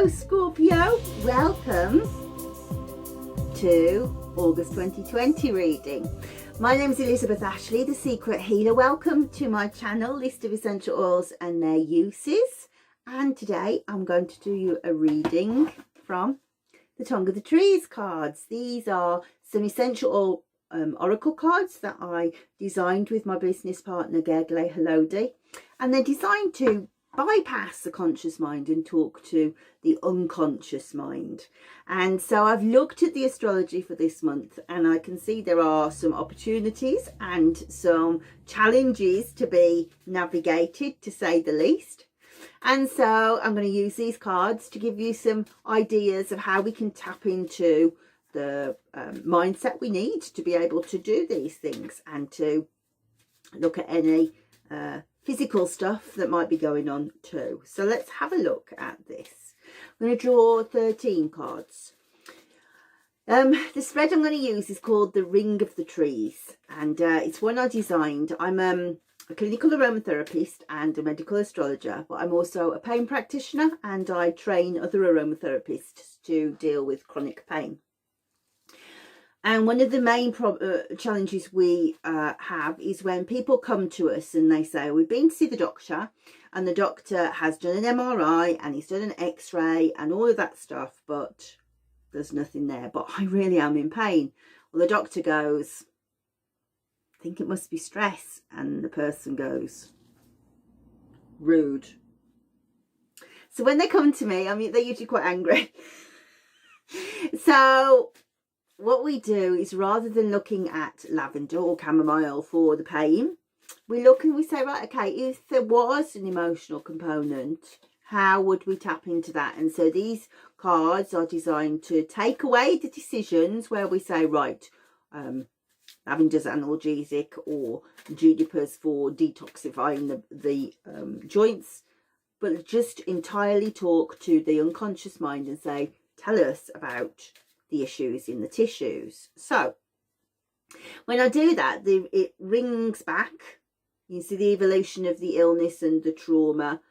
Hello Scorpio, welcome to August 2020 reading. My name is Elizabeth Ashley, the Secret Healer. Welcome to my channel, list of essential oils and their uses. And today I'm going to do you a reading from the Tongue of the Trees cards. These are some essential oil oracle cards that I designed with my business partner Gergle Halodi, and they're designed to bypass the conscious mind and talk to the unconscious mind. And so I've looked at the astrology for this month, and I can see there are some opportunities and some challenges to be navigated, to say the least. And so I'm going to use these cards to give you some ideas of how we can tap into the mindset we need to be able to do these things, and to look at any physical stuff that might be going on too. So let's have a look at this. I'm going to draw 13 cards. The spread I'm going to use is called the Ring of the Trees, and it's one I designed. I'm a clinical aromatherapist and a medical astrologer, but I'm also a pain practitioner, and I train other aromatherapists to deal with chronic pain. And one of the main challenges we have is when people come to us and they say, we've been to see the doctor, and the doctor has done an MRI and he's done an X-ray and all of that stuff, but there's nothing there. But I really am in pain. Well, the doctor goes, I think it must be stress. And the person goes, rude. So when they come to me, I mean, they're usually quite angry. So what we do is, rather than looking at lavender or chamomile for the pain, we look and we say, right, okay, if there was an emotional component, how would we tap into that? And so these cards are designed to take away the decisions where we say, right, lavender's analgesic or juniper's for detoxifying the joints, but just entirely talk to the unconscious mind and say, tell us about the issues in the tissues. So when I do that, it rings back. You see the evolution of the illness and the trauma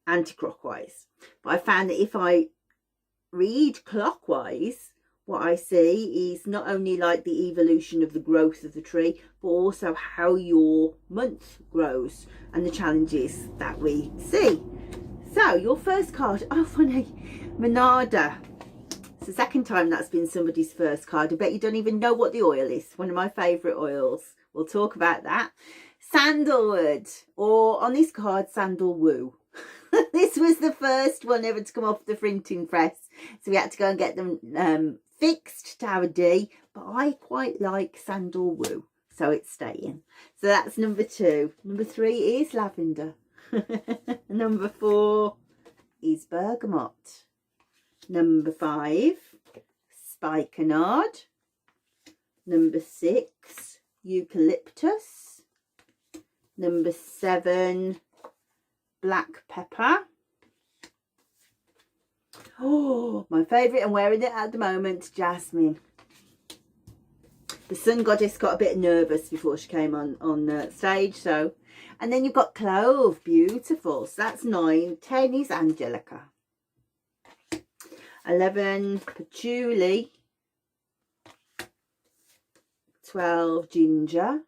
anti-clockwise. But I found that if I read clockwise, what I see is not only like the evolution of the growth of the tree, but also how your month grows and the challenges that we see. So your first card, oh funny, Monarda. It's the second time that's been somebody's first card. I bet you don't even know what the oil is. One of my favourite oils. We'll talk about that. Sandalwood, or on this card, sandalwoo. This was the first one ever to come off the printing press, so we had to go and get them fixed to have a D, but I quite like sandalwoo, so it's staying. So that's number 2. Number 3 is lavender. Number 4 is bergamot. Number 5, spikenard. Number 6, eucalyptus. Number 7, black pepper. Oh, my favourite, I'm wearing it at the moment, jasmine. The sun goddess got a bit nervous before she came on stage, so. And then you've got clove, beautiful. So that's 9. 10 is angelica. 11, patchouli. 12, ginger.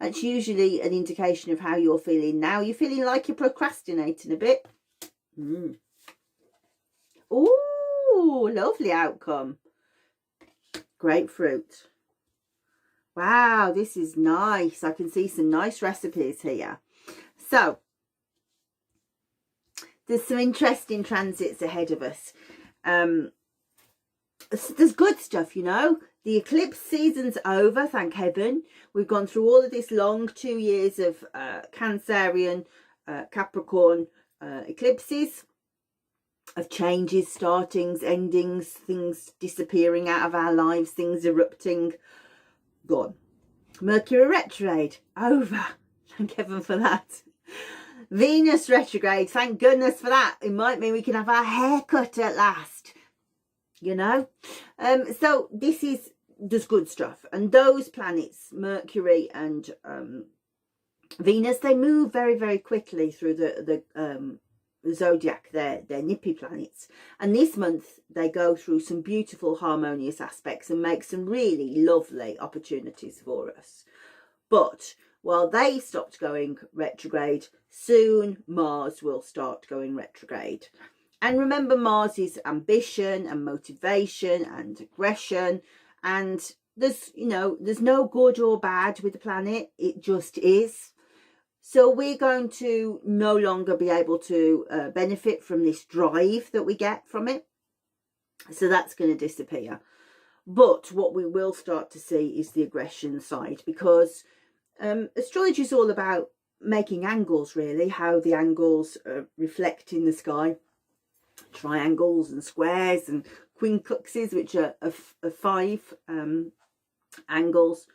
That's usually an indication of how you're feeling now. You're feeling like you're procrastinating a bit. Oh, lovely outcome. Grapefruit. Wow, this is nice. I can see some nice recipes here. So there's some interesting transits ahead of us. There's good stuff, you know. The eclipse season's over, thank heaven. We've gone through all of this long 2 years of Cancerian, Capricorn eclipses, of changes, startings, endings, things disappearing out of our lives, things erupting. Gone. Mercury retrograde, over. Thank heaven for that. Venus retrograde, thank goodness for that. It might mean we can have our hair cut at last, you know. So there's good stuff. And those planets, Mercury and Venus, they move very, very quickly through the zodiac, their nippy planets. And this month they go through some beautiful harmonious aspects and make some really lovely opportunities for us. But while they stopped going retrograde, soon Mars will start going retrograde. And remember, Mars is ambition and motivation and aggression, and there's no good or bad with the planet, it just is. So we're going to no longer be able to benefit from this drive that we get from it. So that's going to disappear. But what we will start to see is the aggression side, because astrology is all about making angles, really, how the angles reflect in the sky. Triangles and squares and quincunxes, which are 5 angles,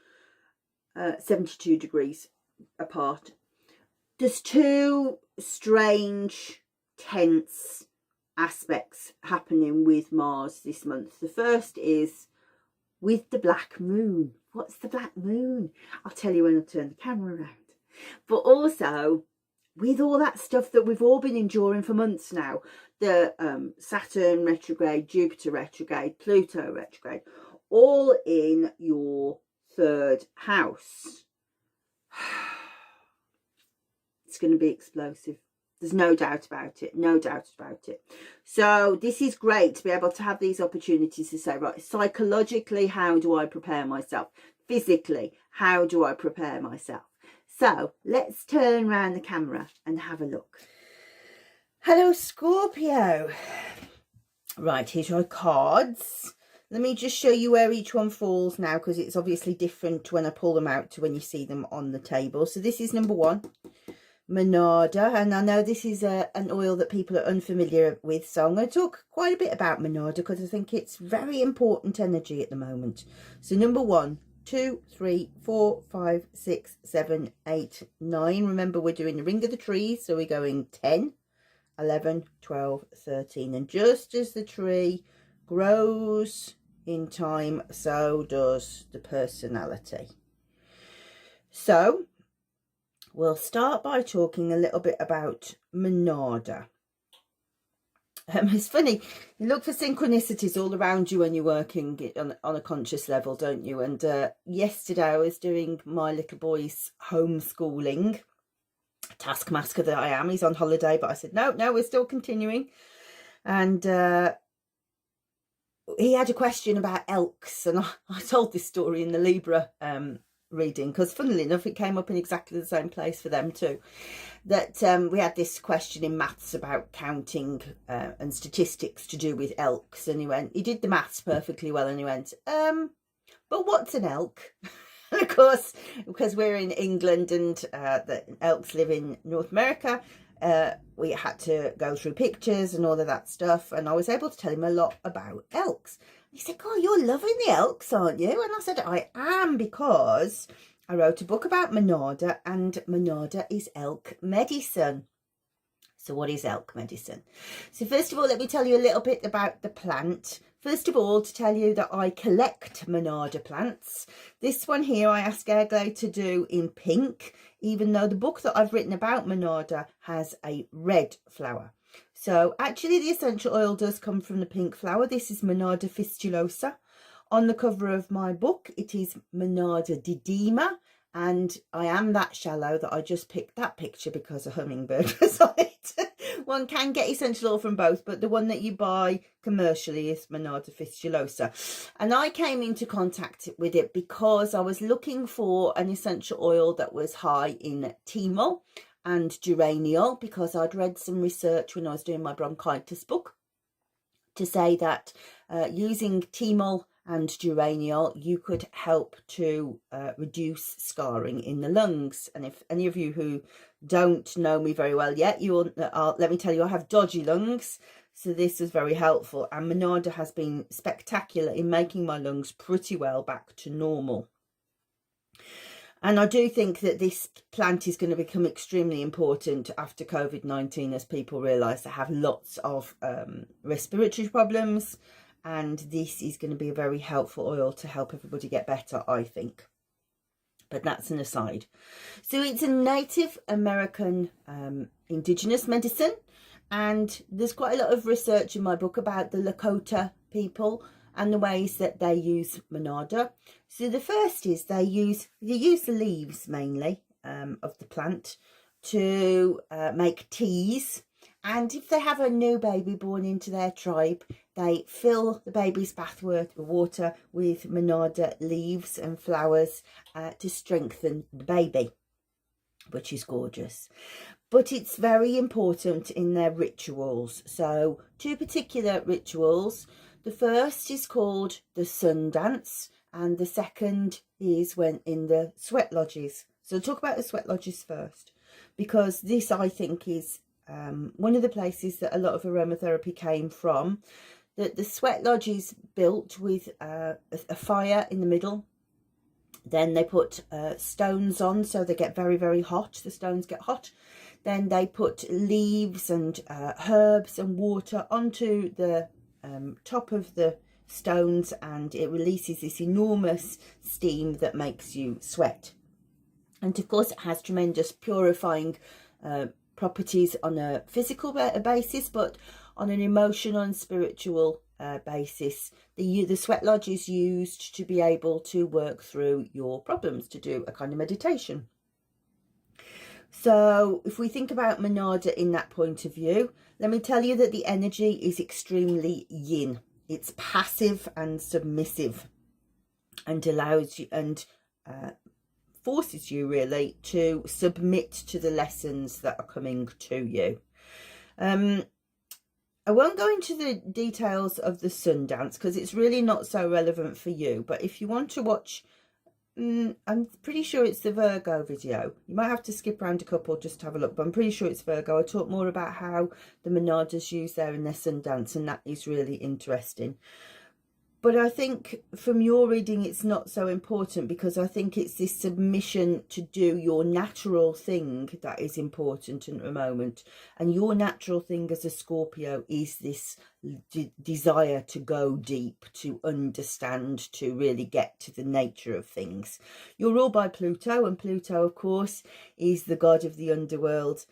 72 degrees apart. There's 2 strange, tense aspects happening with Mars this month. The first is with the black moon. What's the black moon? I'll tell you when I turn the camera around. But also with all that stuff that we've all been enduring for months now, the Saturn retrograde, Jupiter retrograde, Pluto retrograde, all in your 3rd house. It's going to be explosive. There's no doubt about it. No doubt about it. So this is great to be able to have these opportunities to say, right, psychologically, how do I prepare myself? Physically, how do I prepare myself? So let's turn around the camera and have a look. Hello, Scorpio. Right, here's your cards. Let me just show you where each one falls now, because it's obviously different when I pull them out to when you see them on the table. So this is number 1, Monarda. And I know this is an oil that people are unfamiliar with. So I'm going to talk quite a bit about Monarda, because I think it's very important energy at the moment. So number 1, 2, 3, 4, 5, 6, 7, 8, 9. Remember, we're doing the ring of the trees, so we're going 10, 11, 12, 13. And just as the tree grows in time, so does the personality. So we'll start by talking a little bit about Monarda. It's funny, you look for synchronicities all around you when you're working on a conscious level, don't you? And yesterday I was doing my little boy's homeschooling, taskmaster that I am. He's on holiday, but I said, no, we're still continuing. And he had a question about elks, and I told this story in the Libra reading, because funnily enough it came up in exactly the same place for them too, that we had this question in maths about counting and statistics to do with elks, and he did the maths perfectly well, and he went, but what's an elk? And of course, because we're in England and the elks live in North America, we had to go through pictures and all of that stuff, and I was able to tell him a lot about elks. He said, "Oh, you're loving the elks, aren't you?" And I said, "I am, because I wrote a book about Monarda, and Monarda is elk medicine." So what is elk medicine? So first of all, let me tell you a little bit about the plant. First of all, to tell you that I collect Monarda plants. This one here I asked Airglay to do in pink, even though the book that I've written about Monarda has a red flower. So actually the essential oil does come from the pink flower. This is Monarda fistulosa. On the cover of my book, it is Monarda didema. And I am that shallow that I just picked that picture because a hummingbird was on it. One can get essential oil from both, but the one that you buy commercially is Monarda fistulosa. And I came into contact with it because I was looking for an essential oil that was high in thymol and geraniol, because I'd read some research when I was doing my bronchitis book to say that using thymol and geraniol, you could help to reduce scarring in the lungs. And if any of you who don't know me very well yet, let me tell you, I have dodgy lungs, so this is very helpful. And Monarda has been spectacular in making my lungs pretty well back to normal. And I do think that this plant is going to become extremely important after COVID-19, as people realise they have lots of respiratory problems. And this is going to be a very helpful oil to help everybody get better, I think. But that's an aside. So it's a Native American indigenous medicine. And there's quite a lot of research in my book about the Lakota people and the ways that they use Monarda. So the first is they use the leaves mainly of the plant to make teas. And if they have a new baby born into their tribe, they fill the baby's bath water with Monarda leaves and flowers to strengthen the baby, which is gorgeous. But it's very important in their rituals. So 2 particular rituals. The first is called the sun dance, and the second is when in the sweat lodges. So I'll talk about the sweat lodges first, because this, I think, is one of the places that a lot of aromatherapy came from. That the sweat lodge is built with a fire in the middle. Then they put stones on, so they get very, very hot. The stones get hot. Then they put leaves and herbs and water onto the top of the stones, and it releases this enormous steam that makes you sweat. And of course, it has tremendous purifying properties on a physical basis, but on an emotional and spiritual basis. The sweat lodge is used to be able to work through your problems, to do a kind of meditation. So if we think about Monarda in that point of view, let me tell you that the energy is extremely yin. It's passive and submissive, and allows you and forces you really to submit to the lessons that are coming to you. I won't go into the details of the sun dance because it's really not so relevant for you. But if you want to watch, I'm pretty sure it's the Virgo video. You might have to skip around a couple just to have a look, but I'm pretty sure it's Virgo. I talk more about how the Monardas use their in their sun dance, and that is really interesting. But I think from your reading, it's not so important, because I think it's this submission to do your natural thing that is important at the moment. And your natural thing as a Scorpio is this desire to go deep, to understand, to really get to the nature of things. You're ruled by Pluto, and Pluto, of course, is the god of the underworld.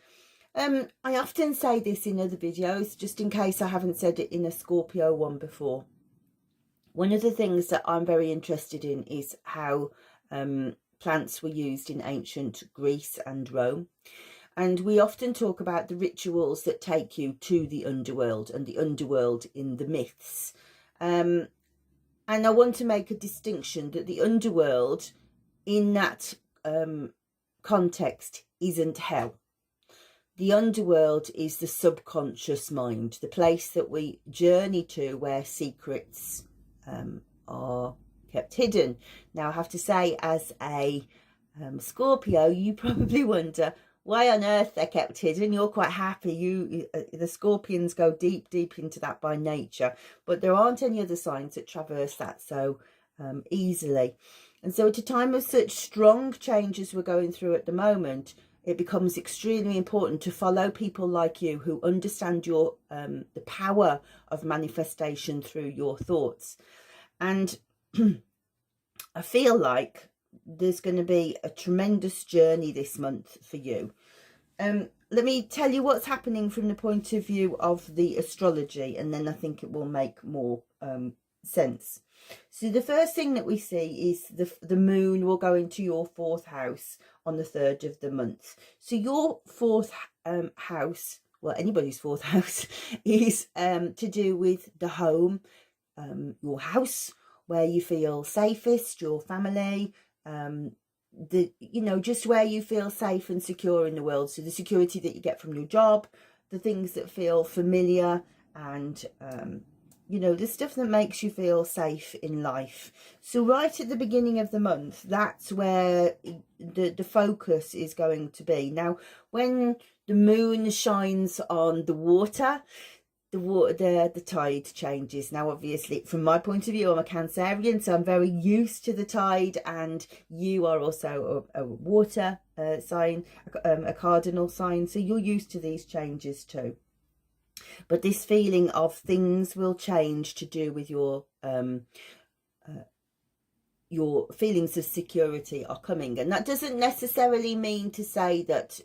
I often say this in other videos, just in case I haven't said it in a Scorpio one before. One of the things that I'm very interested in is how plants were used in ancient Greece and Rome. And we often talk about the rituals that take you to the underworld, and the underworld in the myths. And I want to make a distinction that the underworld in that context isn't hell. The underworld is the subconscious mind, the place that we journey to where secrets are kept hidden. Now, I have to say, as a Scorpio, you probably wonder why on earth they're kept hidden. You're quite happy. The Scorpions go deep into that by nature, but there aren't any other signs that traverse that so easily. And so at a time of such strong changes we're going through at the moment, it becomes extremely important to follow people like you who understand your the power of manifestation through your thoughts. And I feel like there's going to be a tremendous journey this month for you. Let me tell you what's happening from the point of view of the astrology, and then I think it will make more sense. So the first thing that we see is the moon will go into your 4th house on the 3rd of the month. So your 4th house, well, anybody's 4th house, is to do with the home, your house, where you feel safest, your family, just where you feel safe and secure in the world. So the security that you get from your job, the things that feel familiar, and the stuff that makes you feel safe in life. So right at the beginning of the month, that's where the focus is going to be. Now, when the moon shines on the water, the tide changes. Now, obviously, from my point of view, I'm a Cancerian, so I'm very used to the tide, and you are also a water sign, a cardinal sign, so you're used to these changes too. But this feeling of things will change to do with your feelings of security are coming. And that doesn't necessarily mean to say that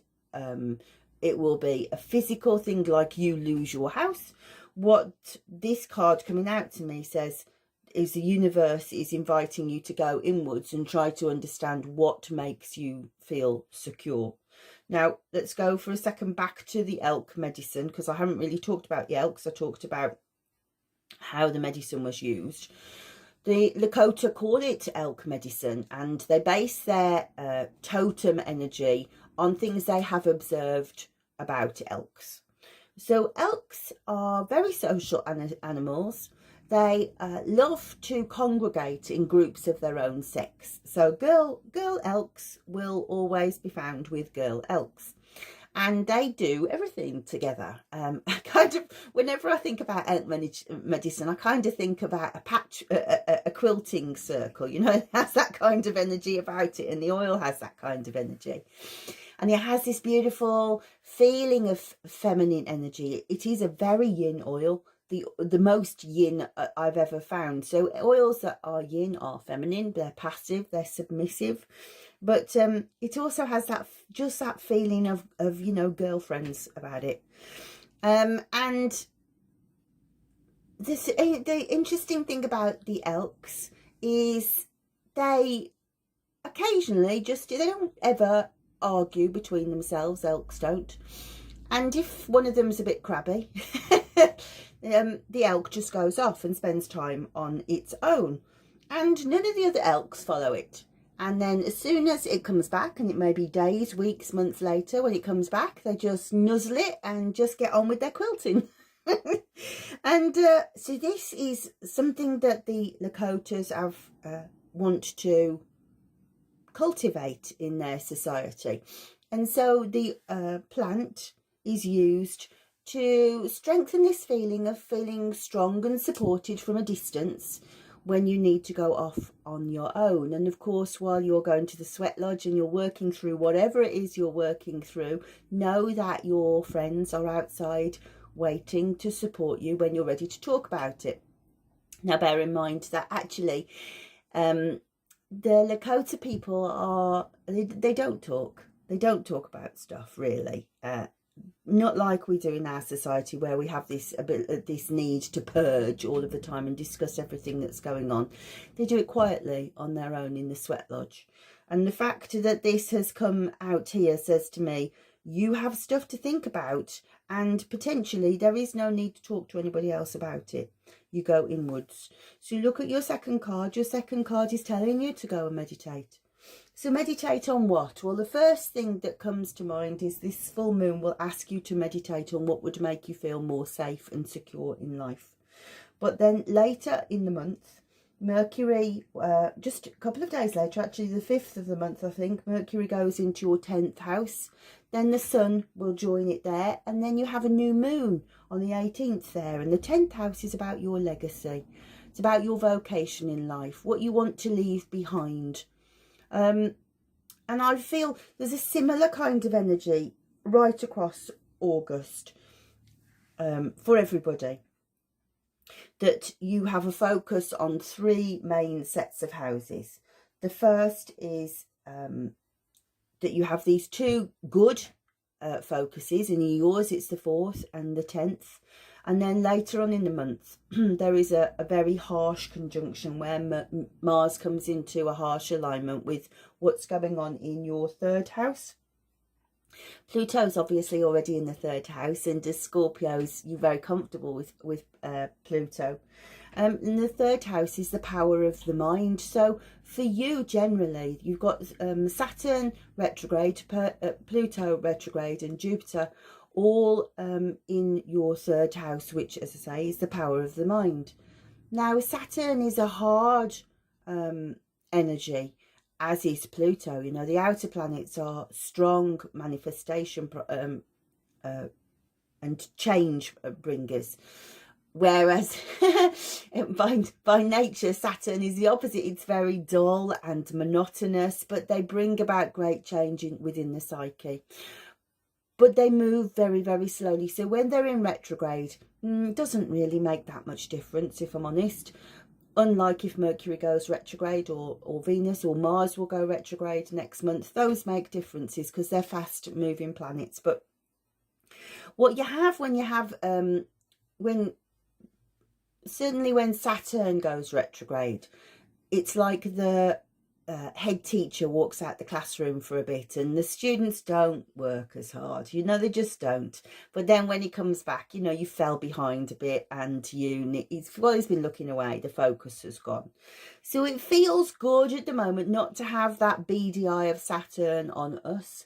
It will be a physical thing, like you lose your house. What this card coming out to me says is the universe is inviting you to go inwards and try to understand what makes you feel secure. Now, let's go for a second back to the elk medicine, because I haven't really talked about the elks. I talked about how the medicine was used. The Lakota call it elk medicine, and they base their totem energy on things they have observed about elks. So elks are very social animals. They love to congregate in groups of their own sex. So girl elks will always be found with girl elks. And they do everything together. Whenever I think about elk medicine, I kind of think about a quilting circle. You know, it has that kind of energy about it, and the oil has that kind of energy. And it has this beautiful feeling of feminine energy. It is a very yin oil, the most yin I've ever found. So oils that are yin are feminine, they're passive, they're submissive. But it also has just that feeling of you know, girlfriends about it. And the interesting thing about the elks is they occasionally they don't ever argue between themselves. Elks don't. And if one of them's a bit crabby, the elk just goes off and spends time on its own, and none of the other elks follow it. And then as soon as it comes back, and it may be days, weeks, months later, when it comes back, they just nuzzle it and just get on with their quilting. And so this is something that the Lakotas want to cultivate in their society. And so the plant is used to strengthen this feeling of feeling strong and supported from a distance when you need to go off on your own. And of course, while you're going to the sweat lodge and you're working through whatever it is you're working through, know that your friends are outside waiting to support you when you're ready to talk about it. Now, bear in mind that actually the Lakota people they don't talk. They don't talk about stuff, really. Not like we do in our society, where we have this need to purge all of the time and discuss everything that's going on. They do it quietly on their own in the sweat lodge. And the fact that this has come out here says to me, you have stuff to think about, and potentially there is no need to talk to anybody else about it. You go inwards. So look at your second card. Your second card is telling you to go and meditate. So meditate on what? Well, the first thing that comes to mind is this full moon will ask you to meditate on what would make you feel more safe and secure in life. But then later in the month, Mercury, just a couple of days later, actually the 5th of the month, I think, Mercury goes into your 10th house. Then the sun will join it there, and then you have a new moon on the 18th there. And the 10th house is about your legacy. It's about your vocation in life, what you want to leave behind. And I feel there's a similar kind of energy right across August for everybody. That you have a focus on 3 main sets of houses. The first is that you have these 2 good focuses. In yours, it's the 4th and the 10th. And then later on in the month, there is a very harsh conjunction where Mars comes into a harsh alignment with what's going on in your 3rd house. Pluto's obviously already in the 3rd house, and as Scorpios, you're very comfortable with Pluto. And the 3rd house is the power of the mind. So for you, generally, you've got Saturn retrograde, Pluto retrograde, and Jupiter all in your 3rd house, which, as I say, is the power of the mind. Now, Saturn is a hard energy, as is Pluto. You know, the outer planets are strong manifestation and change bringers. Whereas by nature, Saturn is the opposite. It's very dull and monotonous, but they bring about great change within the psyche. But they move very, very slowly. So when they're in retrograde, it doesn't really make that much difference, if I'm honest. Unlike if Mercury goes retrograde, or Venus or Mars will go retrograde next month. Those make differences because they're fast moving planets. But What you have when you have, certainly when Saturn goes retrograde, it's like the head teacher walks out the classroom for a bit and the students don't work as hard, you know, they just don't. But then when he comes back, you know, you fell behind a bit and while he's been looking away, the focus has gone. So it feels good at the moment not to have that beady eye of Saturn on us.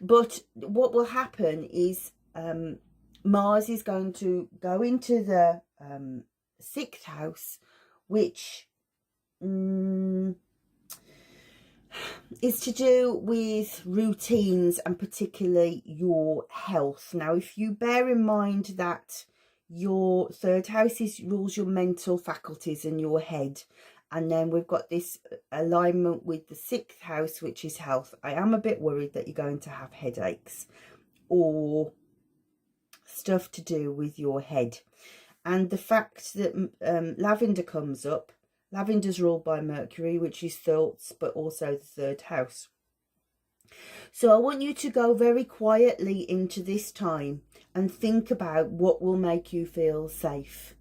But what will happen is Mars is going to go into the 6th house, which is to do with routines and particularly your health. Now, if you bear in mind that your 3rd house rules your mental faculties and your head, and then we've got this alignment with the 6th house, which is health, I am a bit worried that you're going to have headaches or stuff to do with your head. And the fact that lavender comes up, lavender's ruled by Mercury, which is thoughts, but also the 3rd house. So I want you to go very quietly into this time and think about what will make you feel safe.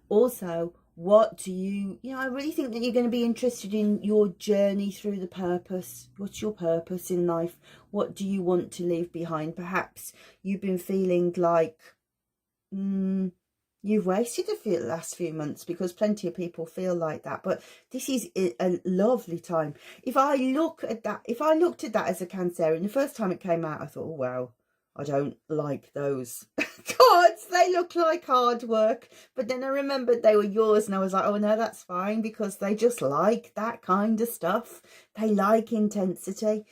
Also, what do you know, I really think that you're going to be interested in your journey through the purpose. What's your purpose in life? What do you want to leave behind? Perhaps you've been feeling like you've wasted the last few months, because plenty of people feel like that. But this is a lovely time. If I looked at that as a Cancerian, the first time it came out, I thought, oh wow, I don't like those cards. They look like hard work. But then I remembered they were yours and I was like, oh no, that's fine, because they just like that kind of stuff. They like intensity.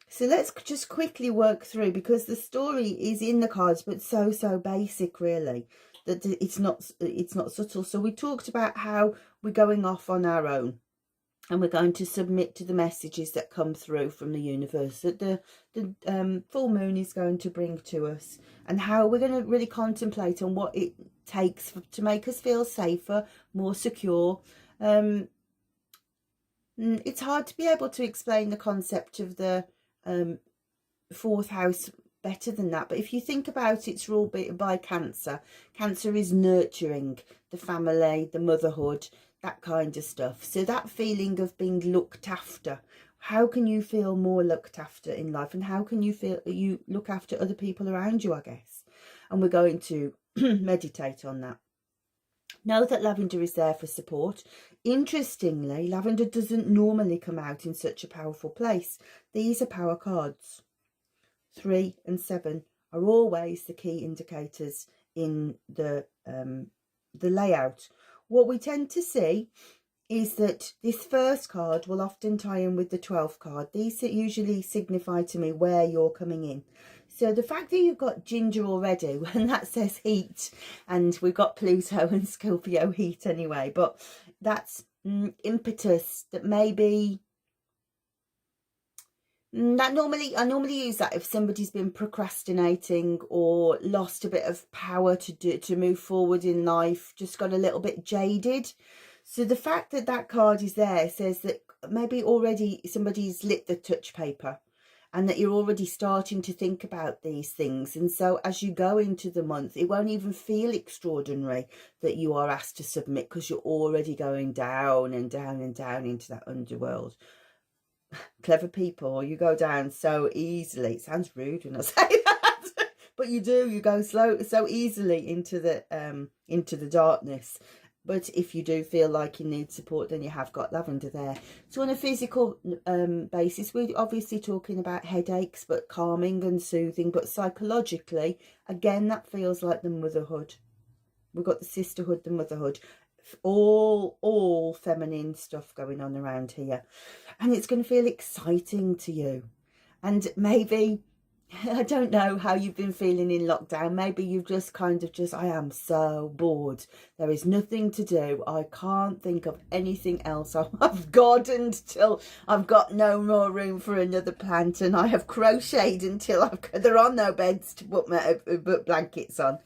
So let's just quickly work through, because the story is in the cards, but so basic really, that it's not subtle. So we talked about how we're going off on our own and we're going to submit to the messages that come through from the universe that the full moon is going to bring to us, and how we're going to really contemplate on what it takes to make us feel safer, more secure. It's hard to be able to explain the concept of the 4th house better than that, but if you think about it, it's ruled by Cancer. Cancer is nurturing the family, the motherhood, that kind of stuff. So that feeling of being looked after, how can you feel more looked after in life, and how can you feel you look after other people around you, I guess. And we're going to meditate on that. Know that lavender is there for support. Interestingly, lavender doesn't normally come out in such a powerful place. These are power cards. 3 and 7 are always the key indicators in the layout. What we tend to see is that this first card will often tie in with the 12th card. These usually signify to me where you're coming in. So the fact that you've got ginger already, when that says heat, and we've got Pluto and Scorpio heat anyway, but that's impetus that maybe... I normally use that if somebody's been procrastinating or lost a bit of power to move forward in life, just got a little bit jaded. So the fact that that card is there says that maybe already somebody's lit the touch paper and that you're already starting to think about these things. And so as you go into the month, it won't even feel extraordinary that you are asked to submit, because you're already going down and down and down into that underworld. Clever people, you go down so easily. It sounds rude when I say that, but you do. You go so easily into the darkness. But if you do feel like you need support, then you have got lavender there. So on a physical basis, we're obviously talking about headaches, but calming and soothing. But psychologically, again, that feels like the motherhood. We've got the sisterhood, the motherhood. All feminine stuff going on around here, and it's going to feel exciting to you. And maybe, I don't know how you've been feeling in lockdown. Maybe you've just I am so bored, there is nothing to do, I can't think of anything else. I've gardened till I've got no more room for another plant, and I have crocheted until there are no beds to put blankets on.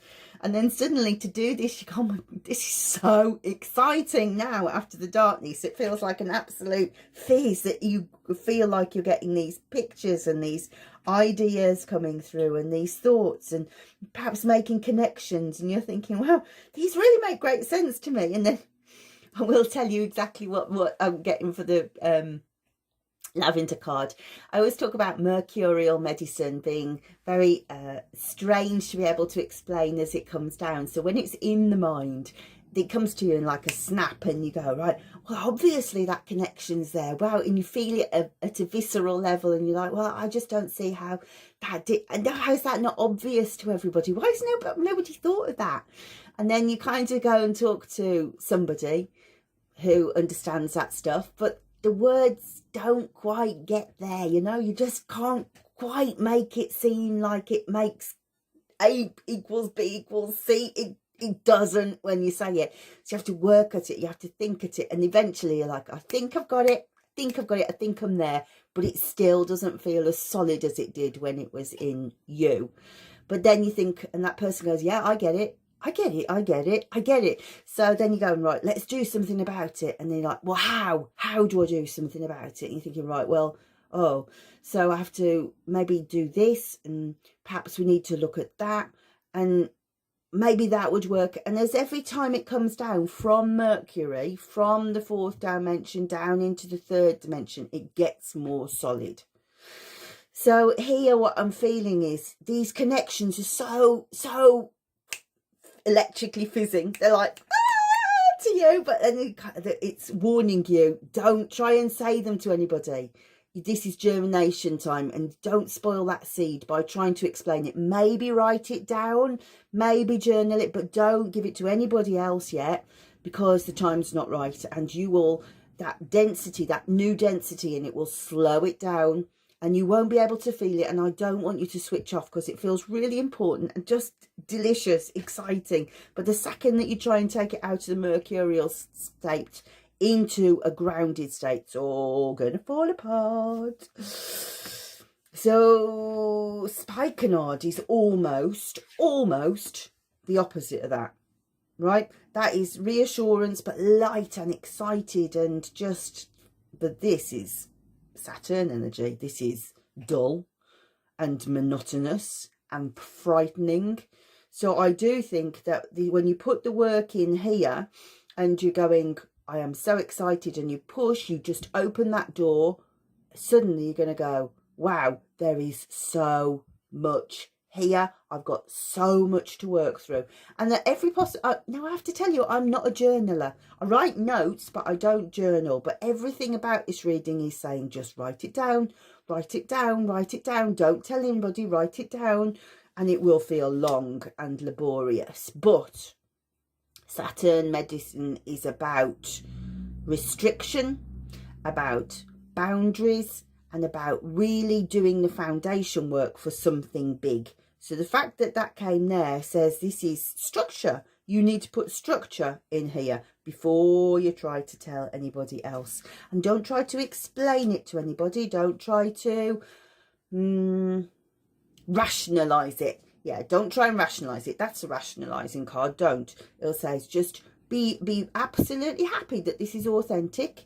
And then suddenly to do this, you go, oh, this is so exciting now after the darkness. It feels like an absolute fizz that you feel like you're getting these pictures and these ideas coming through and these thoughts and perhaps making connections. And you're thinking, wow, these really make great sense to me. And then I will tell you exactly what I'm getting for the lavender card. I always talk about mercurial medicine being very strange to be able to explain as it comes down. So when it's in the mind, it comes to you in like a snap and you go, right, well, obviously that connection's there. Wow, and you feel it at a visceral level and you're like, well, I just don't see how that did, and how is that not obvious to everybody? Why has nobody thought of that? And then you kind of go and talk to somebody who understands that stuff, but the words don't quite get there, you know. You just can't quite make it seem like it makes A equals B equals C. It doesn't when you say it. So you have to work at it, you have to think at it, and eventually you're like, I think I've got it, I think I'm there, but it still doesn't feel as solid as it did when it was in you. But then you think, and that person goes, yeah, I get it. I get it. So then you're going, right, let's do something about it. And then you're like, well, how do I do something about it? And you're thinking, right, well, oh, so I have to maybe do this, and perhaps we need to look at that, and maybe that would work. And as every time it comes down from Mercury, from the 4th dimension down into the 3rd dimension, it gets more solid. So here what I'm feeling is these connections are so electrically fizzing. They're like, ah, to you, but then it's warning you, don't try and say them to anybody. This is germination time, and don't spoil that seed by trying to explain it. Maybe write it down, maybe journal it, but don't give it to anybody else yet, because the time's not right, and you will, that density, that new density, and it will slow it down, and you won't be able to feel it. And I don't want you to switch off, because it feels really important and just delicious, exciting. But the second that you try and take it out of the mercurial state into a grounded state, it's all gonna fall apart. So spikenard is almost the opposite of that, right? That is reassurance, but light and excited and just, but this is Saturn energy. This is dull and monotonous and frightening. So I do think that when you put the work in here and you're going, I am so excited, and you push, you just open that door, suddenly you're going to go, wow, there is so much here. I've got so much to work through. And that every now I have to tell you, I'm not a journaler. I write notes, but I don't journal. But everything about this reading is saying, just write it down, write it down, write it down. Don't tell anybody, write it down. And it will feel long and laborious. But Saturn medicine is about restriction, about boundaries, and about really doing the foundation work for something big. So the fact that that came there says this is structure. You need to put structure in here before you try to tell anybody else. And don't try to explain it to anybody. Don't try to rationalize it. Yeah, don't try and rationalize it. That's a rationalizing card. Don't. It'll say just be absolutely happy that this is authentic.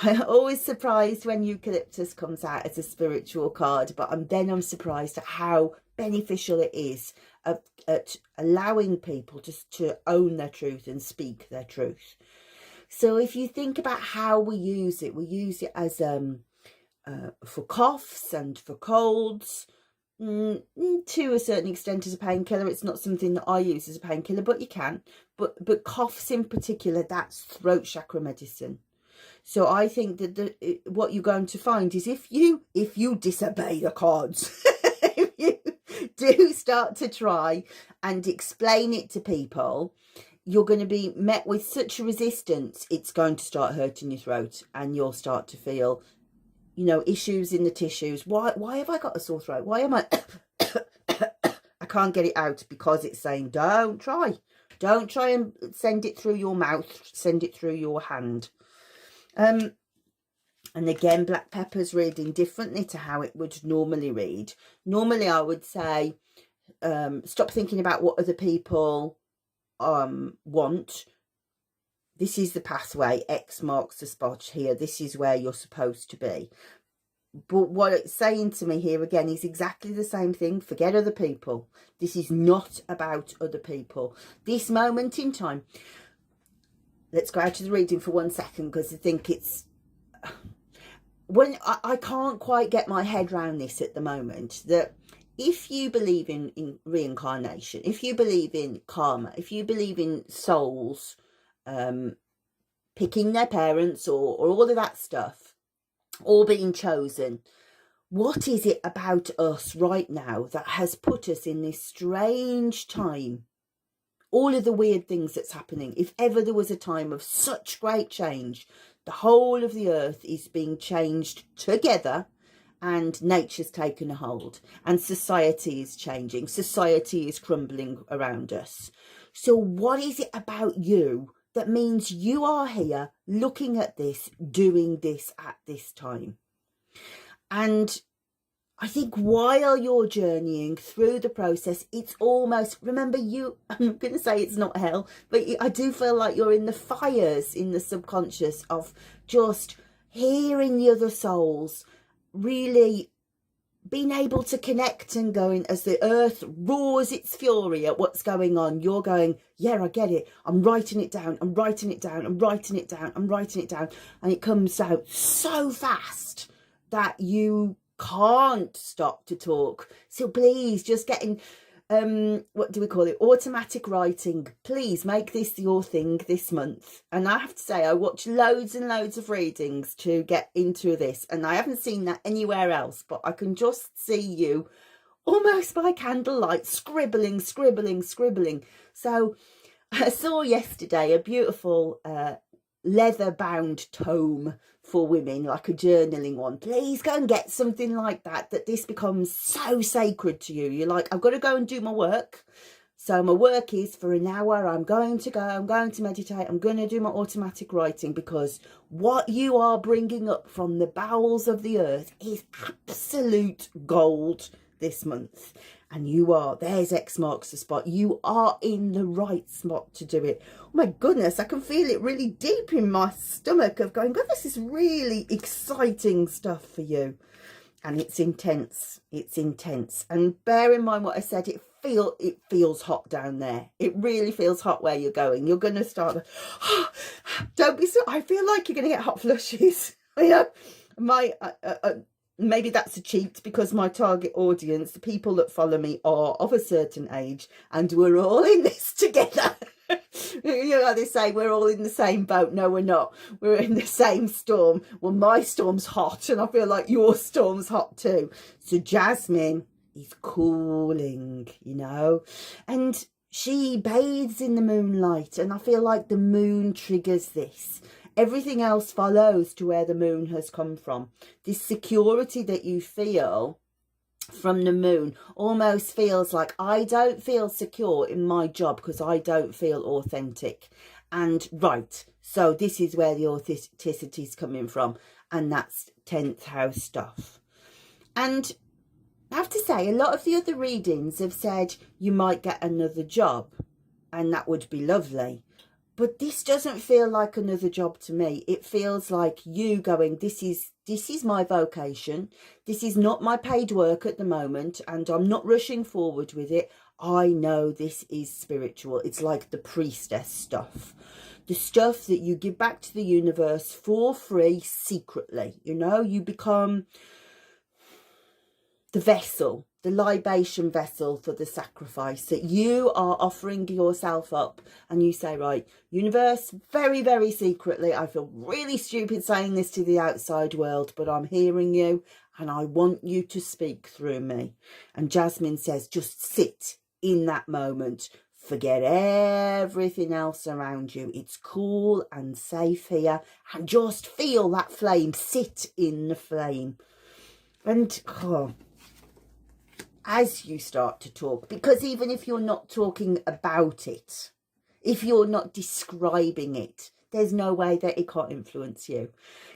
I'm always surprised when eucalyptus comes out as a spiritual card, but I'm surprised at how beneficial it is at allowing people to own their truth and speak their truth. So if you think about how we use it as for coughs and for colds, to a certain extent as a painkiller. It's not something that I use as a painkiller, but you can. But coughs in particular, that's throat chakra medicine. So I think that what you're going to find is if you disobey the cards, if you do start to try and explain it to people, you're going to be met with such a resistance, it's going to start hurting your throat, and you'll start to feel, you know, issues in the tissues. Why have I got a sore throat? Why am I I can't get it out? Because it's saying don't try and send it through your mouth, send it through your hand. And again, black pepper's reading differently to how it would normally read. Normally I would say stop thinking about what other people want. This is the pathway. X marks the spot here. This is where you're supposed to be. But what it's saying to me here again is exactly the same thing. Forget other people. This is not about other people. This moment in time. Let's go out to the reading for 1 second, because I think it's... when I can't quite get my head around this at the moment, that if you believe in reincarnation, if you believe in karma, if you believe in souls picking their parents or all of that stuff, or being chosen, what is it about us right now that has put us in this strange time? All of the weird things that's happening. If ever there was a time of such great change, the whole of the earth is being changed together, and nature's taken a hold, and society is changing. Society is crumbling around us. So what is it about you that means you are here looking at this, doing this at this time? And I think while you're journeying through the process, it's almost, remember you, I'm going to say it's not hell, but I do feel like you're in the fires in the subconscious of just hearing the other souls, really being able to connect and going, as the earth roars its fury at what's going on, you're going, yeah, I get it. I'm writing it down. I'm writing it down. I'm writing it down. I'm writing it down. And it comes out so fast that you can't stop to talk. So please, just getting what do we call it, automatic writing. Please make this your thing this month. And I have to say, I watch loads and loads of readings to get into this, and I haven't seen that anywhere else, but I can just see you almost by candlelight scribbling. So I saw yesterday a beautiful leather bound tome for women, like a journaling one. Please go and get something like that, that this becomes so sacred to you. You're like, I've got to go and do my work. So my work is for an hour. I'm going to meditate. I'm going to do my automatic writing, because what you are bringing up from the bowels of the earth is absolute gold this month. And you are, there's X marks the spot. You are in the right spot to do it. Oh my goodness, I can feel it really deep in my stomach of going, God, this is really exciting stuff for you. And it's intense. It's intense. And bear in mind what I said, it feels hot down there. It really feels hot where you're going. You're going to start, don't be so, I feel like you're going to get hot flushes. You know, maybe that's a cheat, because my target audience, the people that follow me, are of a certain age, and we're all in this together. You know how they say, we're all in the same boat. No, we're not. We're in the same storm. Well, my storm's hot, and I feel like your storm's hot too. So Jasmine is cooling, you know, and she bathes in the moonlight, and I feel like the moon triggers this. Everything else follows to where the moon has come from. This security that you feel from the moon almost feels like, I don't feel secure in my job because I don't feel authentic. And right, so this is where the authenticity is coming from. And that's 10th house stuff. And I have to say, a lot of the other readings have said you might get another job, and that would be lovely. But this doesn't feel like another job to me. It feels like you going, this is my vocation. This is not my paid work at the moment, and I'm not rushing forward with it. I know this is spiritual. It's like the priestess stuff. The stuff that you give back to the universe for free, secretly. You know, you become the vessel, the libation vessel for the sacrifice, that you are offering yourself up, and you say, right, universe, very, very secretly, I feel really stupid saying this to the outside world, but I'm hearing you, and I want you to speak through me. And Jasmine says, just sit in that moment. Forget everything else around you. It's cool and safe here, and just feel that flame. Sit in the flame. And as you start to talk, because even if you're not talking about it, if you're not describing it, there's no way that it can't influence you.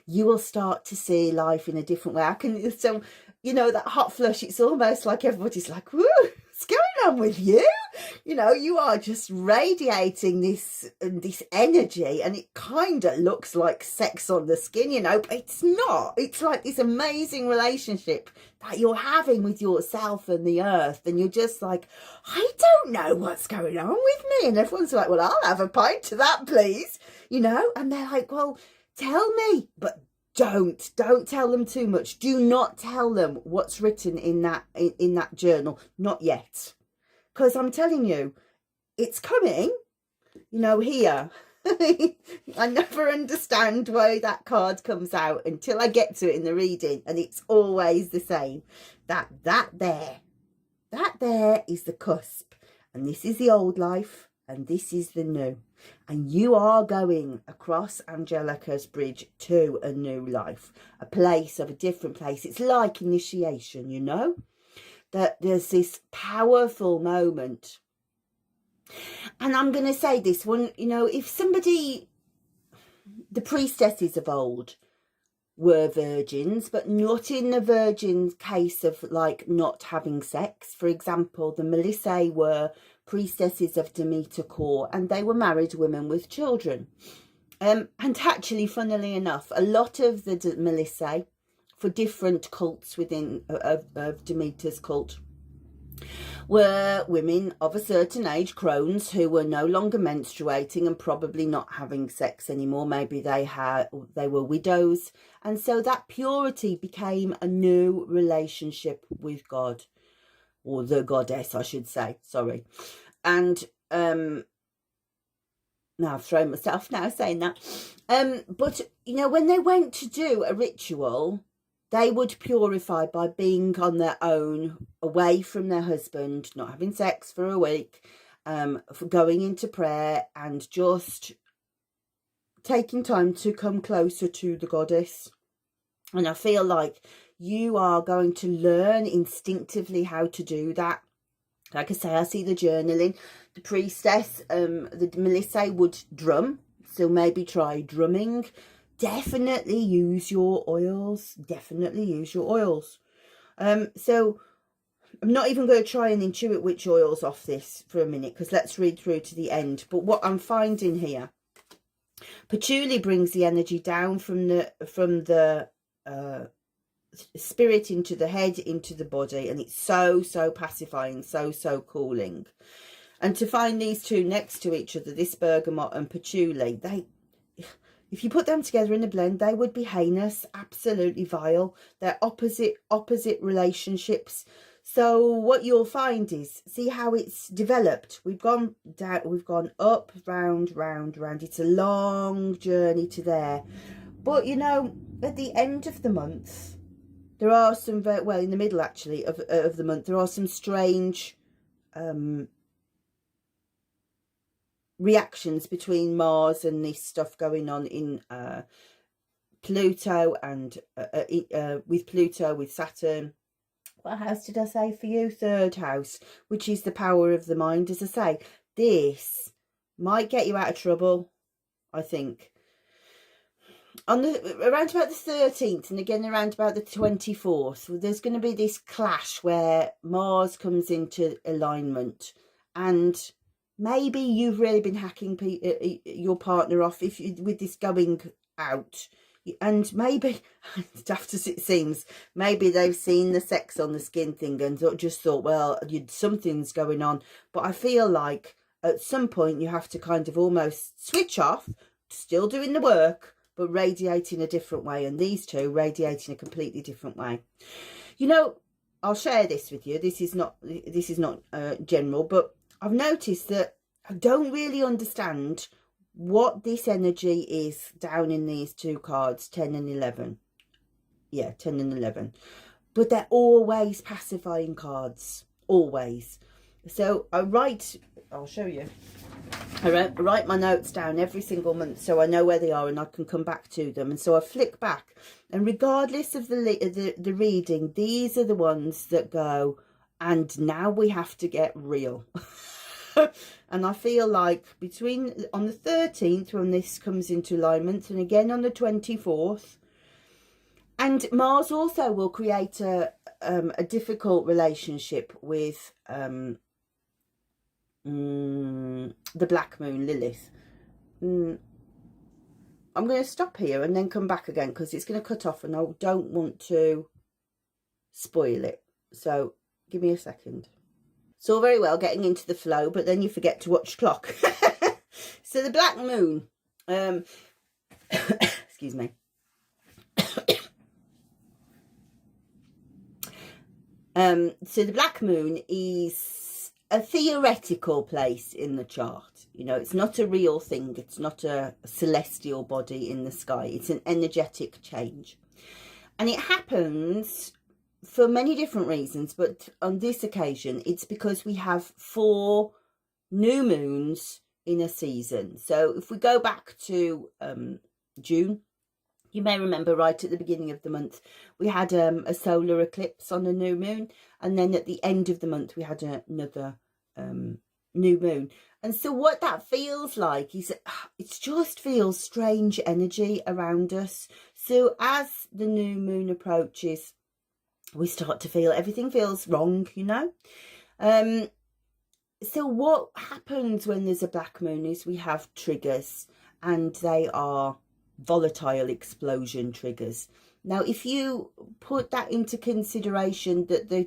You will start to see life in a different way. So, you know, that hot flush, it's almost like everybody's like, woo, what's going on with you? You know, you are just radiating this energy, and it kind of looks like sex on the skin, you know, but it's not. It's like this amazing relationship that you're having with yourself and the earth, and you're just like, I don't know what's going on with me. And everyone's like, well, I'll have a pint to that, please, you know. And they're like, well, tell me, but don't tell them too much. Do not tell them what's written in that journal, not yet, because I'm telling you, it's coming, you know. Here I never understand why that card comes out until I get to it in the reading, and it's always the same. That there is the cusp, and this is the old life, and this is the new, and you are going across Angelica's bridge to a new life, a place of a different place. It's like initiation, you know, that there's this powerful moment. And I'm going to say this one, you know, if somebody, the priestesses of old were virgins, but not in the virgin case of like not having sex. For example, the Melissae were priestesses of Demeter core, and they were married women with children. And actually, funnily enough, a lot of the Melissae, for different cults within of Demeter's cult, were women of a certain age, crones, who were no longer menstruating and probably not having sex anymore. Maybe they were widows, and so that purity became a new relationship with God, or the goddess, I should say. Sorry. And now I've thrown myself now saying that. But you know, when they went to do a ritual, they would purify by being on their own, away from their husband, not having sex for a week, for going into prayer and just taking time to come closer to the goddess. And I feel like you are going to learn instinctively how to do that. Like I say, I see the journaling. The priestess, the Melissae would drum, so maybe try drumming. Definitely use your oils. Definitely use your oils. So I'm not even going to try and intuit which oils off this for a minute, because let's read through to the end. But what I'm finding here, patchouli brings the energy down from the spirit into the head, into the body, and it's so pacifying, so cooling. And to find these two next to each other, this bergamot and patchouli, if you put them together in a blend, they would be heinous, absolutely vile. They're opposite relationships. So what you'll find is, see how it's developed. We've gone down, we've gone up, round. It's a long journey to there. But you know, at the end of the month, there are some well, in the middle actually of the month, there are some strange reactions between Mars and this stuff going on in Pluto, and with Pluto, with Saturn. What house did I say for you? Third house, which is the power of the mind. As I say, this might get you out of trouble, I think. On around about the 13th, and again around about the 24th, there's going to be this clash where Mars comes into alignment, and maybe you've really been hacking your partner off with this going out, and maybe, daft as it seems, maybe they've seen the sex on the skin thing and just thought, well, something's going on. But I feel like at some point you have to kind of almost switch off, still doing the work, but radiating a different way. And these two radiating a completely different way. You know, I'll share this with you. This is not general, but I've noticed that I don't really understand what this energy is down in these two cards, 10 and 11. Yeah, 10 and 11. But they're always pacifying cards, always. So I'll show you. I write my notes down every single month so I know where they are and I can come back to them. And so I flick back, and regardless of the reading, these are the ones that go, and now we have to get real. And I feel like on the 13th, when this comes into alignment, and again on the 24th, and Mars also will create a difficult relationship with the black moon, Lilith. I'm going to stop here and then come back again because it's going to cut off and I don't want to spoil it. So give me a second. It's all very well getting into the flow, but then you forget to watch clock. So the black moon, excuse me. So the black moon is a theoretical place in the chart. You know, it's not a real thing. It's not a celestial body in the sky. It's an energetic change. And it happens for many different reasons. But on this occasion, it's because we have 4 new moons in a season. So if we go back to June, you may remember right at the beginning of the month, we had a solar eclipse on a new moon. And then at the end of the month, we had another new moon. And so what that feels like is it just feels strange energy around us. So as the new moon approaches, we start to feel everything feels wrong, you know. So what happens when there's a black moon is we have triggers, and they are volatile explosion triggers. Now, if you put that into consideration, that the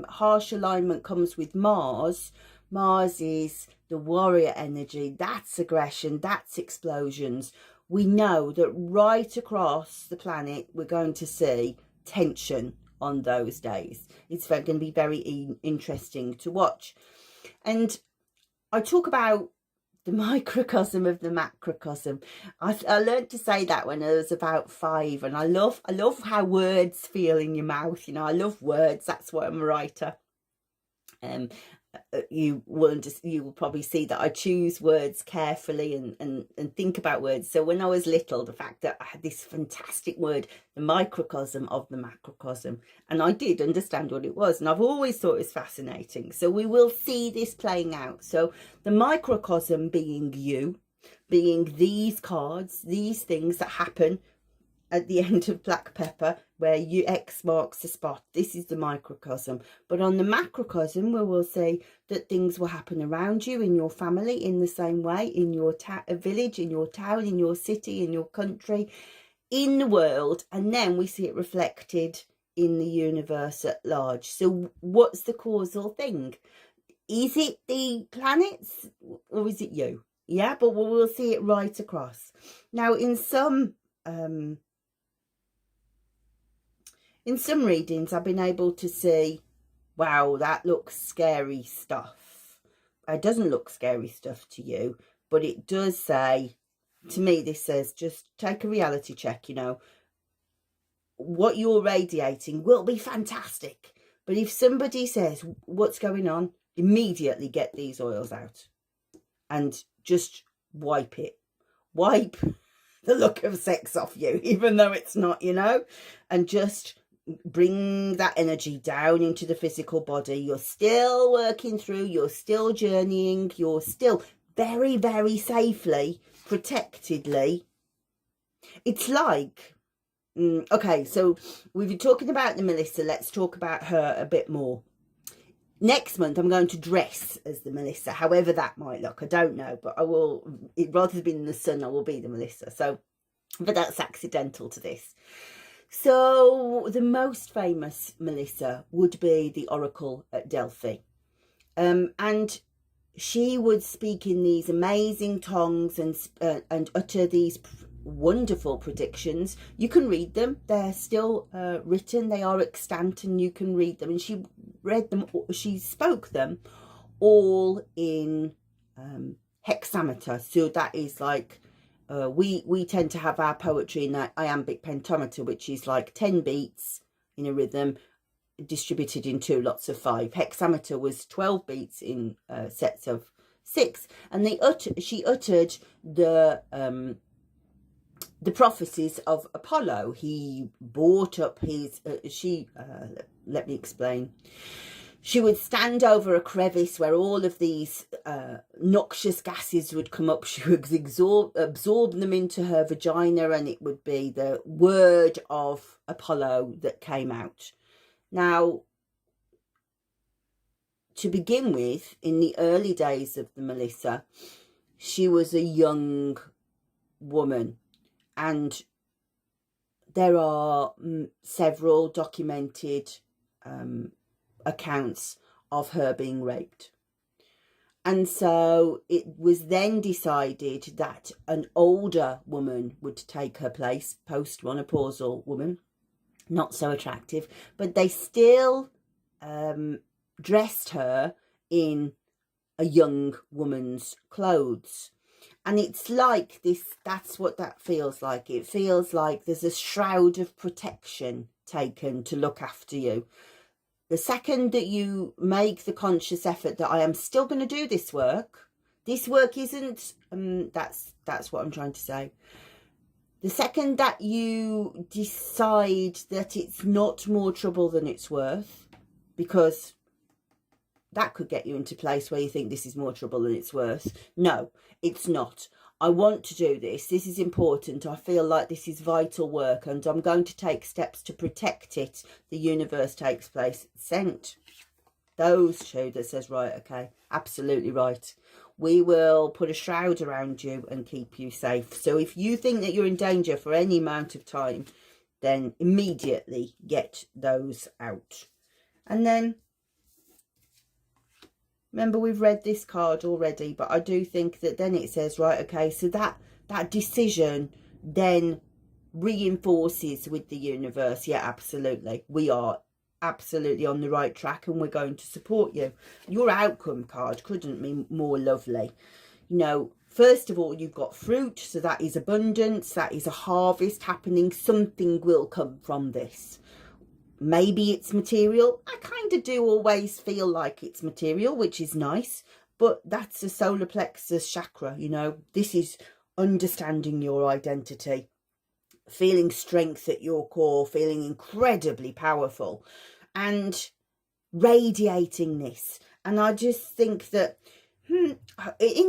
harsh alignment comes with Mars. Mars is the warrior energy. That's aggression. That's explosions. We know that right across the planet, we're going to see tension on those days. It's going to be very interesting to watch. And I talk about the microcosm of the macrocosm. I learned to say that when I was about 5, and I love how words feel in your mouth. You know, I love words. That's why I'm a writer. You will probably see that I choose words carefully and think about words. So when I was little, the fact that I had this fantastic word, the microcosm of the macrocosm, and I did understand what it was, and I've always thought it was fascinating. So we will see this playing out. So the microcosm being you, being these cards, these things that happen at the end of Black Pepper, where X marks the spot. This is the microcosm. But on the macrocosm, we will say that things will happen around you, in your family, in the same way, in your village, in your town, in your city, in your country, in the world. And then we see it reflected in the universe at large. So what's the causal thing? Is it the planets or is it you? Yeah, but we'll see it right across. Now, in some readings, I've been able to see, wow, that looks scary stuff. It doesn't look scary stuff to you, but it does say, to me, this says, just take a reality check, you know. What you're radiating will be fantastic. But if somebody says, what's going on? Immediately get these oils out and just wipe it. Wipe the look of sex off you, even though it's not, you know, and just bring that energy down into the physical body. You're still working through, you're still journeying, you're still very, very safely, protectedly. It's like, okay, so we've been talking about the Melissa. Let's talk about her a bit more. Next month, I'm going to dress as the Melissa, however that might look. I don't know, but I will, rather than being the sun, I will be the Melissa. So, but that's accidental to this. So the most famous Melissa would be the Oracle at Delphi. And she would speak in these amazing tongues and utter these wonderful predictions. You can read them. They're still written. They are extant and you can read them. And she read them. She spoke them all in hexameter. So that is like, we tend to have our poetry in that iambic pentameter, which is like 10 beats in a rhythm distributed into lots of 5. Hexameter was 12 beats in sets of 6, and she uttered the prophecies of Apollo. He brought up his let me explain. She would stand over a crevice where all of these noxious gases would come up. She would absorb them into her vagina, and it would be the word of Apollo that came out. Now, to begin with, in the early days of the Melissa, she was a young woman, and there are several documented accounts of her being raped. And so it was then decided that an older woman would take her place, post-menopausal woman, not so attractive, but they still dressed her in a young woman's clothes. And it's like this, that's what that feels like. It feels like there's a shroud of protection taken to look after you. The second that you make the conscious effort that I am still going to do this work isn't, that's what I'm trying to say. The second that you decide that it's not more trouble than it's worth, because that could get you into a place where you think this is more trouble than it's worth. No, it's not. I want to do this. This is important. I feel like this is vital work, and I'm going to take steps to protect it. The universe takes place. Sent. Those two that says, right, okay, absolutely right. We will put a shroud around you and keep you safe. So if you think that you're in danger for any amount of time, then immediately get those out. And then, remember, we've read this card already, but I do think that then it says, right, okay, so that decision then reinforces with the universe. Yeah, absolutely. We are absolutely on the right track, and we're going to support you. Your outcome card couldn't be more lovely. You know, first of all, you've got fruit, so that is abundance, that is a harvest happening. Something will come from this. Maybe it's material. I kind of do always feel like it's material, which is nice, but that's a solar plexus chakra, you know. This is understanding your identity, feeling strength at your core, feeling incredibly powerful and radiating this. And I just think that in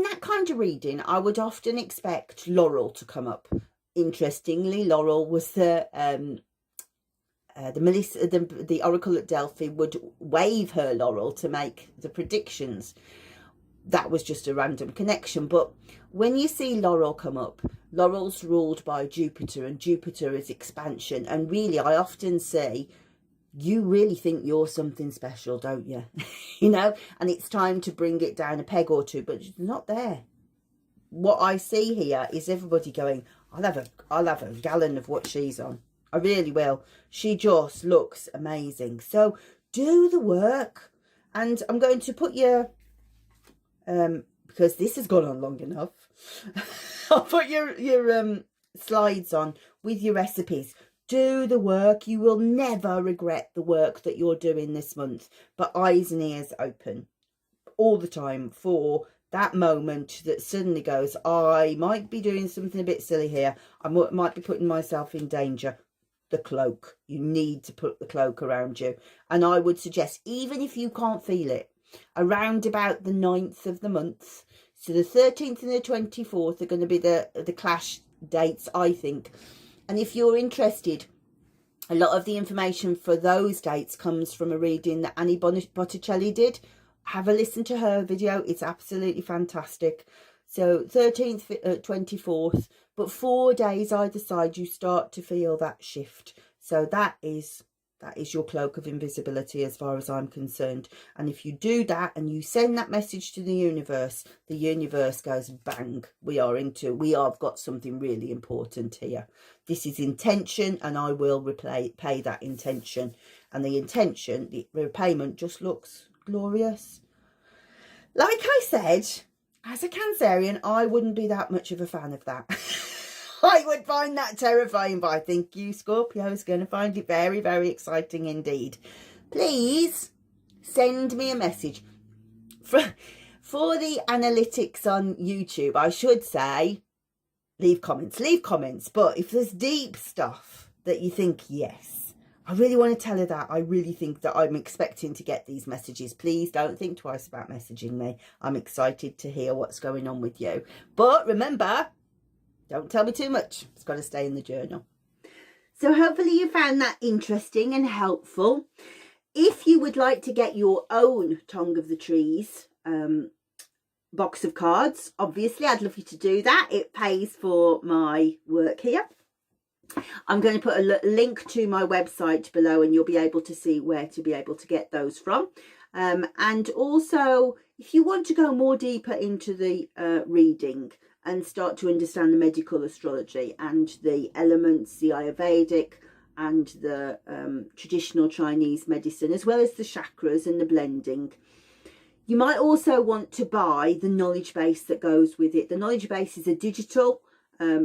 that kind of reading, I would often expect Laurel to come up. Interestingly, Laurel was the Melissa, the Oracle at Delphi would wave her laurel to make the predictions. That was just a random connection. But when you see Laurel come up, Laurel's ruled by Jupiter, and Jupiter is expansion. And really, I often say, you really think you're something special, don't you? You know, and it's time to bring it down a peg or two, but it's not there. What I see here is everybody going, I'll have a gallon of what she's on. I really will. She just looks amazing. So do the work. And I'm going to put your, because this has gone on long enough, I'll put your slides on with your recipes. Do the work. You will never regret the work that you're doing this month. But eyes and ears open all the time for that moment that suddenly goes, I might be doing something a bit silly here. I might be putting myself in danger. The cloak. You need to put the cloak around you. And I would suggest, even if you can't feel it, around about the 9th of the month, so the 13th and the 24th are going to be the clash dates, I think. And if you're interested, a lot of the information for those dates comes from a reading that Annie Botticelli did. Have a listen to her video. It's absolutely fantastic. So 13th, 24th, but 4 days either side, you start to feel that shift. So that is your cloak of invisibility as far as I'm concerned. And if you do that and you send that message to the universe goes bang. We have got something really important here. This is intention, and I will pay that intention. And the intention, the repayment just looks glorious. Like I said, as a Cancerian, I wouldn't be that much of a fan of that. I would find that terrifying, but I think you, Scorpio, is going to find it very, very exciting indeed. Please send me a message. For the analytics on YouTube, I should say, leave comments. But if there's deep stuff that you think, yes, I really want to tell her that, I really think that I'm expecting to get these messages, please don't think twice about messaging me. I'm excited to hear what's going on with you. But remember, don't tell me too much. It's got to stay in the journal. So hopefully you found that interesting and helpful. If you would like to get your own Tongue of the Trees box of cards, obviously I'd love you to do that. It pays for my work here. I'm going to put a link to my website below, and you'll be able to see where to be able to get those from. And also, if you want to go more deeper into the reading and start to understand the medical astrology and the elements, the Ayurvedic and the traditional Chinese medicine, as well as the chakras and the blending, you might also want to buy the knowledge base that goes with it. The knowledge base is a digital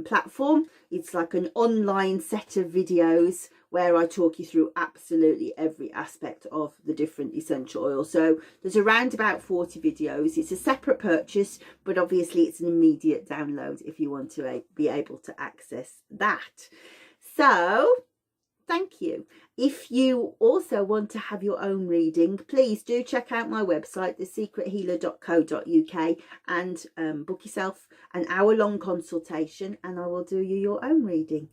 platform. It's like an online set of videos where I talk you through absolutely every aspect of the different essential oils. So there's around about 40 videos. It's a separate purchase, but obviously it's an immediate download if you want to be able to access that. So thank you. If you also want to have your own reading, please do check out my website, thesecrethealer.co.uk, and book yourself an hour-long consultation, and I will do you your own reading.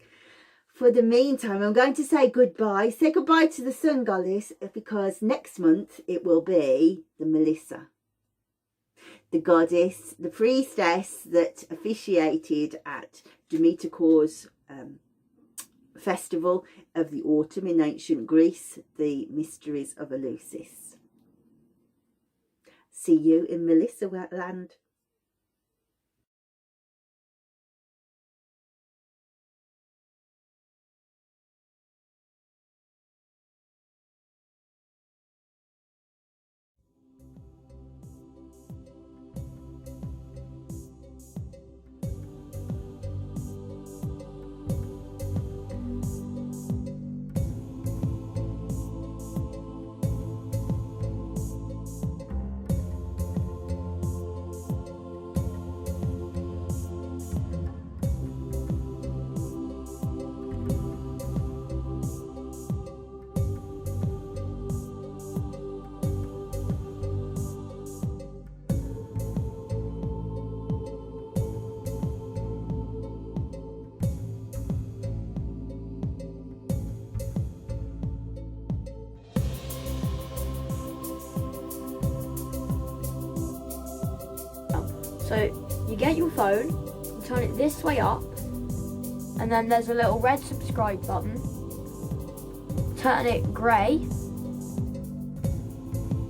For the meantime, I'm going to say goodbye. Say goodbye to the sun goddess, because next month it will be the Melissa, the goddess, the priestess that officiated at Demeter Kaur's festival of the autumn in ancient Greece, the mysteries of Eleusis. See you in Melissa land. So you get your phone, you turn it this way up, and then there's a little red subscribe button. Turn it grey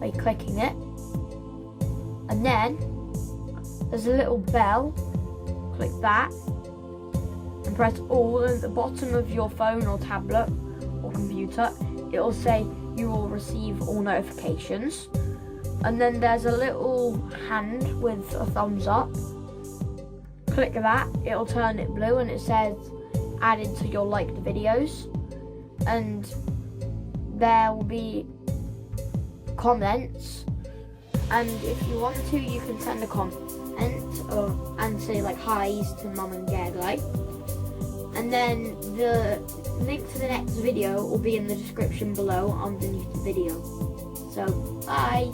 by clicking it, and then there's a little bell. Click that and press all at the bottom of your phone or tablet or computer. It will say you will receive all notifications. And then there's a little hand with a thumbs up. Click that, it'll turn it blue, and it says added to your liked videos. And there will be comments, and if you want to, you can send a comment and say like hi's to mum and dad, like. And then the link to the next video will be in the description below underneath the video. So bye.